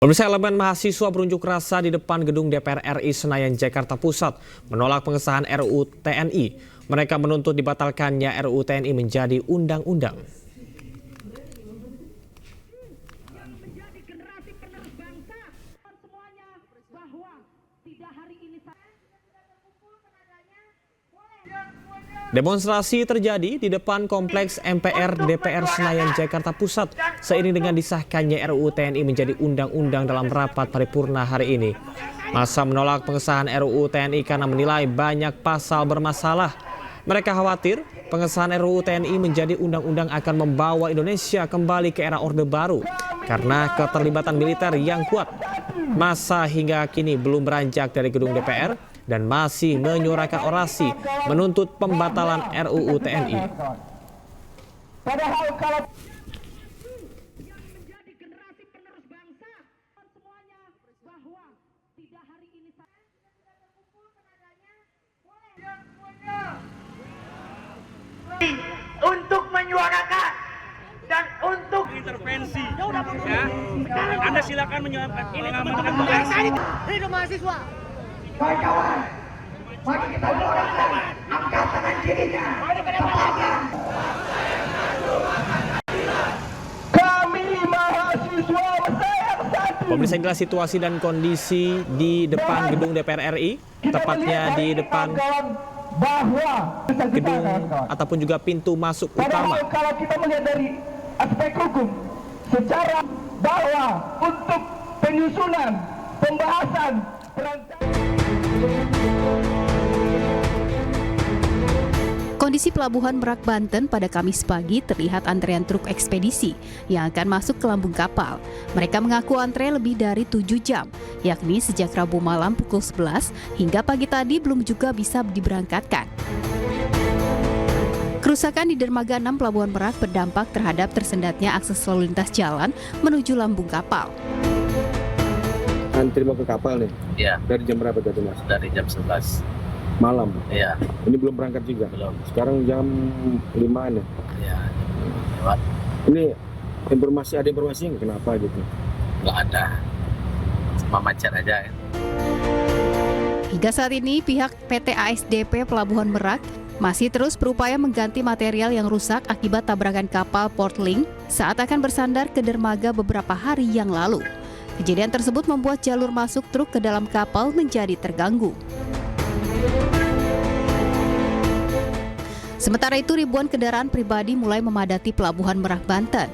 Pemirsa, elemen mahasiswa berunjuk rasa di depan gedung DPR RI Senayan, Jakarta Pusat menolak pengesahan RUU TNI. Mereka menuntut dibatalkannya RUU TNI menjadi undang-undang. Demonstrasi terjadi di depan kompleks MPR DPR Senayan, Jakarta Pusat seiring dengan disahkannya RUU TNI menjadi undang-undang dalam rapat paripurna hari ini. Massa menolak pengesahan RUU TNI karena menilai banyak pasal bermasalah. Mereka khawatir pengesahan RUU TNI menjadi undang-undang akan membawa Indonesia kembali ke era Orde Baru karena keterlibatan militer yang kuat. Massa hingga kini belum beranjak dari gedung DPR dan masih menyuarakan orasi menuntut pembatalan RUU TNI. Padahal kalau untuk menyuarakan dan untuk intervensi, ya. Anda silakan menyampaikan hidup mahasiswa. kawan-kawan, mari kita doakan angkat tangan kirinya. Kami mahasiswa bersatu. Pemirsa, inilah situasi dan kondisi di depan gedung DPR RI, tepatnya di depan bahwa gedung ataupun juga pintu masuk utama. padahal kalau kita melihat dari aspek hukum secara bahwa untuk penyusunan pembahasan Kondisi Pelabuhan Merak, Banten pada Kamis pagi terlihat antrean truk ekspedisi yang akan masuk ke lambung kapal. Mereka mengaku antre lebih dari 7 jam, yakni sejak Rabu malam pukul 11 hingga pagi tadi belum juga bisa diberangkatkan. Kerusakan di dermaga 6 Pelabuhan Merak berdampak terhadap tersendatnya akses lalu lintas jalan menuju lambung kapal. Antri mau ke kapal nih? Iya. Dari jam berapa tadi Mas? Dari jam 11. Malam? Iya. Ini belum berangkat juga? Belum. Sekarang jam 5-an ya? Iya. Lewat. Ini ada informasi nggak kenapa gitu? Nggak ada. Cuma macet aja. Hingga saat ini pihak PT ASDP Pelabuhan Merak masih terus berupaya mengganti material yang rusak akibat tabrakan kapal Portlink saat akan bersandar ke dermaga beberapa hari yang lalu. Kejadian tersebut membuat jalur masuk truk ke dalam kapal menjadi terganggu. Sementara itu, ribuan kendaraan pribadi mulai memadati Pelabuhan Merak, Banten.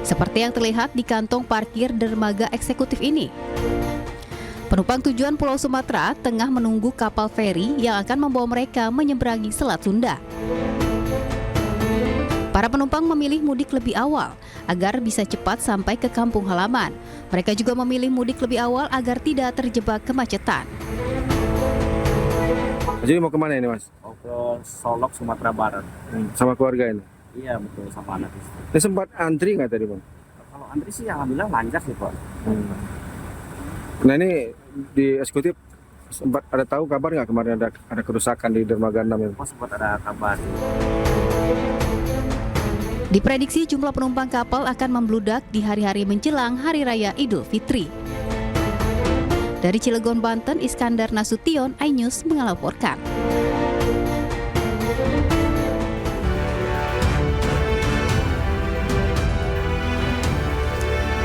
Seperti yang terlihat di kantong parkir dermaga eksekutif ini. Penumpang tujuan Pulau Sumatera tengah menunggu kapal feri yang akan membawa mereka menyeberangi Selat Sunda. Para penumpang memilih mudik lebih awal agar bisa cepat sampai ke kampung halaman. Mereka juga memilih mudik lebih awal agar tidak terjebak kemacetan. Jadi mau kemana ini Mas? Mau ke Solok, Sumatera Barat. Sama keluarga ini? Iya betul, sama anak istri. Ini sempat antri nggak tadi Bang? Kalau antri sih alhamdulillah lancar sih Pak. Nah ini di eksekutif sempat ada tahu kabar nggak kemarin ada kerusakan di dermaga 6 ini? Oh sempat ada kabar. Diprediksi jumlah penumpang kapal akan membludak di hari-hari menjelang Hari Raya Idul Fitri. Dari Cilegon, Banten, Iskandar Nasution, iNews melaporkan.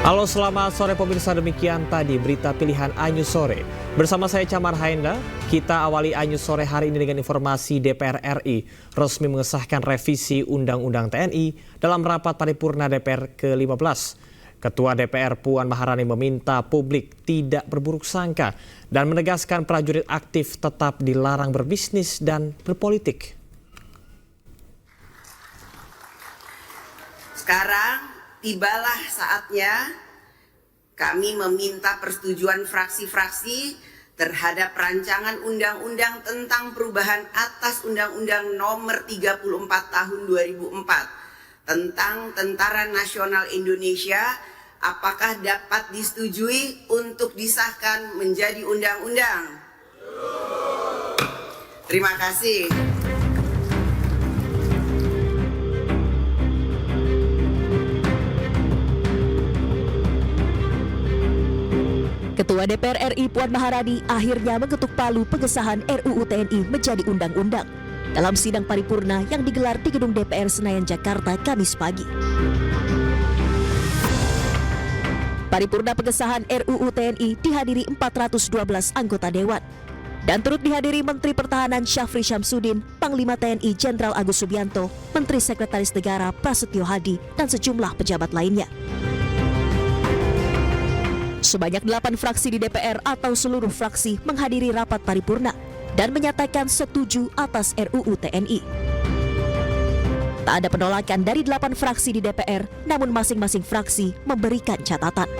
Halo, selamat sore pemirsa, demikian tadi berita pilihan iNews Sore. Bersama saya Camar Haenda, kita awali iNews Sore hari ini dengan informasi DPR RI resmi mengesahkan revisi Undang-Undang TNI dalam rapat paripurna DPR ke-15. Ketua DPR Puan Maharani meminta publik tidak berburuk sangka dan menegaskan prajurit aktif tetap dilarang berbisnis dan berpolitik. Sekarang tibalah saatnya kami meminta persetujuan fraksi-fraksi terhadap rancangan undang-undang tentang perubahan atas Undang-Undang Nomor 34 Tahun 2004 tentang Tentara Nasional Indonesia. Apakah dapat disetujui untuk disahkan menjadi undang-undang? Terima kasih. Ketua DPR RI Puan Maharani akhirnya mengetuk palu pengesahan RUU TNI menjadi undang-undang dalam sidang paripurna yang digelar di Gedung DPR Senayan, Jakarta, Kamis pagi. Paripurna pengesahan RUU TNI dihadiri 412 anggota Dewan dan turut dihadiri Menteri Pertahanan Syafri Syamsuddin, Panglima TNI Jenderal Agus Subianto, Menteri Sekretaris Negara Prasetyo Hadi, dan sejumlah pejabat lainnya. Sebanyak 8 fraksi di DPR atau seluruh fraksi menghadiri rapat paripurna dan menyatakan setuju atas RUU TNI. Tak ada penolakan dari 8 fraksi di DPR, namun masing-masing fraksi memberikan catatan.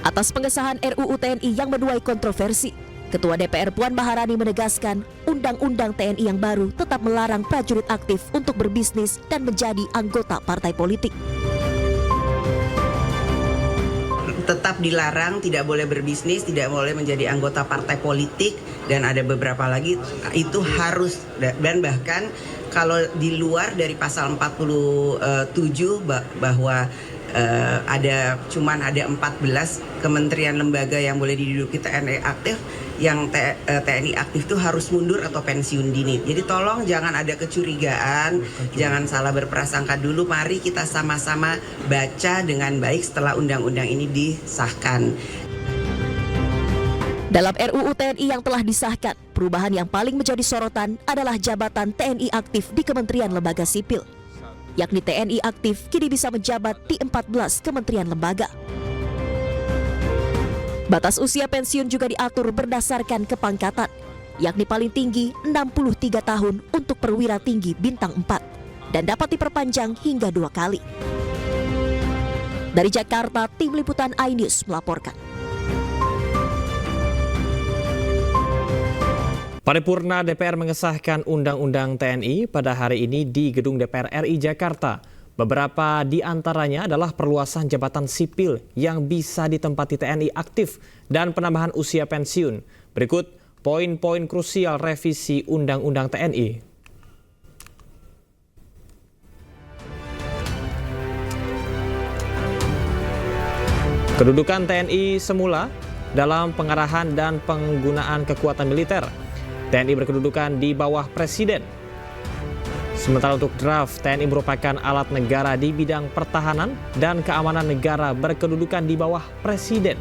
Atas pengesahan RUU TNI yang menuai kontroversi, Ketua DPR Puan Maharani menegaskan Undang-Undang TNI yang baru tetap melarang prajurit aktif untuk berbisnis dan menjadi anggota partai politik. Tetap dilarang, tidak boleh berbisnis, tidak boleh menjadi anggota partai politik, dan ada beberapa lagi itu harus, dan bahkan kalau di luar dari pasal 47 bahwa ada 14 kementerian lembaga yang boleh diduduki TNI aktif, yang TNI aktif itu harus mundur atau pensiun dini. Jadi tolong jangan ada kecurigaan, jangan salah berprasangka dulu. Mari kita sama-sama baca dengan baik setelah undang-undang ini disahkan. Dalam RUU TNI yang telah disahkan, perubahan yang paling menjadi sorotan adalah jabatan TNI aktif di Kementerian Lembaga Sipil, yakni TNI aktif kini bisa menjabat di 14 kementerian lembaga. Batas usia pensiun juga diatur berdasarkan kepangkatan, yakni paling tinggi 63 tahun untuk perwira tinggi bintang 4 dan dapat diperpanjang hingga 2 kali. Dari Jakarta, Tim Liputan iNews melaporkan. Paripurna DPR mengesahkan Undang-Undang TNI pada hari ini di Gedung DPR RI Jakarta. Beberapa di antaranya adalah perluasan jabatan sipil yang bisa ditempati TNI aktif dan penambahan usia pensiun. Berikut poin-poin krusial revisi Undang-Undang TNI. Kedudukan TNI semula dalam pengarahan dan penggunaan kekuatan militer. TNI berkedudukan di bawah Presiden. Sementara untuk draft, TNI merupakan alat negara di bidang pertahanan dan keamanan negara berkedudukan di bawah Presiden.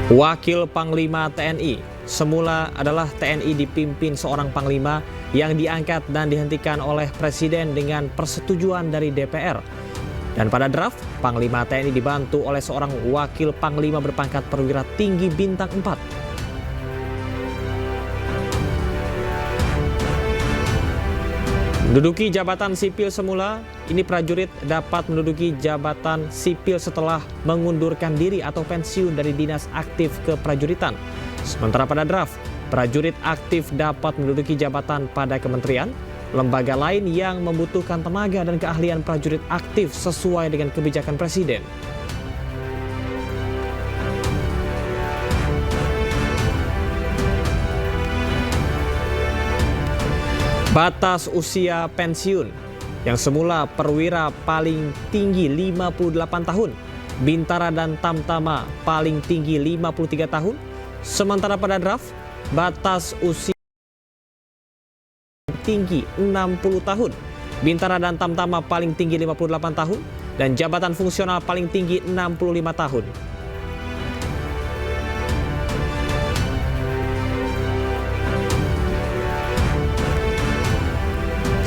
Wakil Panglima TNI semula adalah TNI dipimpin seorang Panglima yang diangkat dan dihentikan oleh Presiden dengan persetujuan dari DPR. Dan pada draft, Panglima TNI dibantu oleh seorang wakil Panglima berpangkat perwira tinggi bintang 4. Menduduki jabatan sipil semula, ini prajurit dapat menduduki jabatan sipil setelah mengundurkan diri atau pensiun dari dinas aktif keprajuritan. Sementara pada draft, prajurit aktif dapat menduduki jabatan pada kementerian, lembaga lain yang membutuhkan tenaga dan keahlian prajurit aktif sesuai dengan kebijakan Presiden. Batas usia pensiun yang semula perwira paling tinggi 58 tahun, bintara dan tamtama paling tinggi 53 tahun, sementara pada draft batas usia tinggi 60 tahun, bintara dan tamtama paling tinggi 58 tahun, dan jabatan fungsional paling tinggi 65 tahun.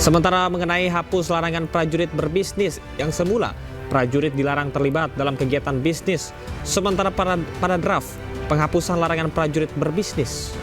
Sementara mengenai hapus larangan prajurit berbisnis yang semula, prajurit dilarang terlibat dalam kegiatan bisnis, sementara pada draft, penghapusan larangan prajurit berbisnis.